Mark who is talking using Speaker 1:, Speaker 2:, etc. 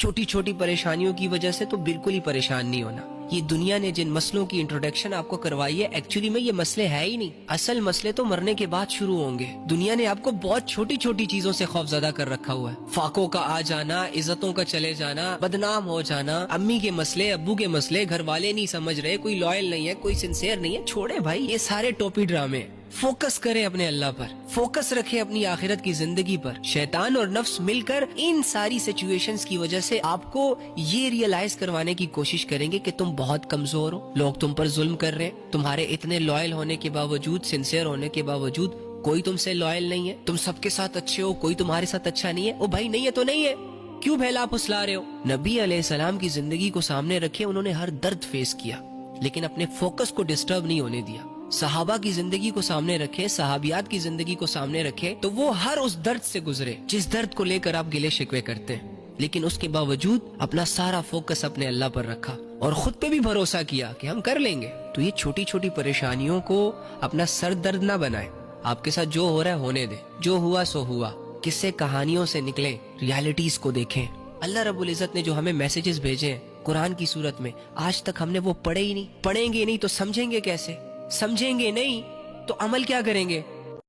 Speaker 1: छोटी छोटी परेशानियों की वजह से तो बिल्कुल ही परेशान नहीं होना। ये दुनिया ने जिन मसलों की इंट्रोडक्शन आपको करवाई है, एक्चुअली में ये मसले है ही नहीं। असल मसले तो मरने के बाद शुरू होंगे। दुनिया ने आपको बहुत छोटी छोटी चीजों से खौफजदा कर रखा हुआ है। फाकों का आ जाना, इज्जतों का चले जाना, बदनाम हो जाना, अम्मी के मसले, अब्बू के मसले, घर वाले नहीं समझ रहे, कोई लॉयल नहीं है, कोई सिंसियर नहीं है। छोड़े भाई ये सारे टोपी ड्रामे। फोकस करें अपने अल्लाह पर, फोकस रखें अपनी आखिरत की जिंदगी पर। शैतान और नफ्स मिलकर इन सारी सिचुएशंस की वजह से आपको ये रियलाइज करवाने की कोशिश करेंगे कि तुम बहुत कमजोर हो, लोग तुम पर जुल्म कर रहे हैं, तुम्हारे इतने लॉयल होने के बावजूद, सिंसियर होने के बावजूद कोई तुमसे लॉयल नहीं है, तुम सबके साथ अच्छे हो, कोई तुम्हारे साथ अच्छा नहीं है। ओ भाई नहीं है तो नहीं है, क्यों फैला फुसला रहे हो। नबी अलैहिस्सलाम की जिंदगी को सामने रखे, उन्होंने हर दर्द फेस किया लेकिन अपने फोकस को डिस्टर्ब नहीं होने दिया। सहाबा की जिंदगी को सामने रखे, सहाबियात की जिंदगी को सामने रखे तो वो हर उस दर्द से गुजरे जिस दर्द को लेकर आप गिले शिकवे करते हैं, लेकिन उसके बावजूद अपना सारा फोकस अपने अल्लाह पर रखा और खुद पे भी भरोसा किया कि हम कर लेंगे। तो ये छोटी छोटी परेशानियों को अपना सर दर्द ना बनाए। आपके साथ जो हो रहा है होने दे, जो हुआ सो हुआ। किस्से कहानियों से निकले, रियलिटीज को देखें। अल्लाह रब्बुल इज्जत ने जो हमें मैसेजेस भेजे हैं कुरान की सूरत में, आज तक हमने वो पढ़े ही नहीं। पढ़ेंगे नहीं तो समझेंगे कैसे? समझेंगे नहीं तो अमल क्या करेंगे?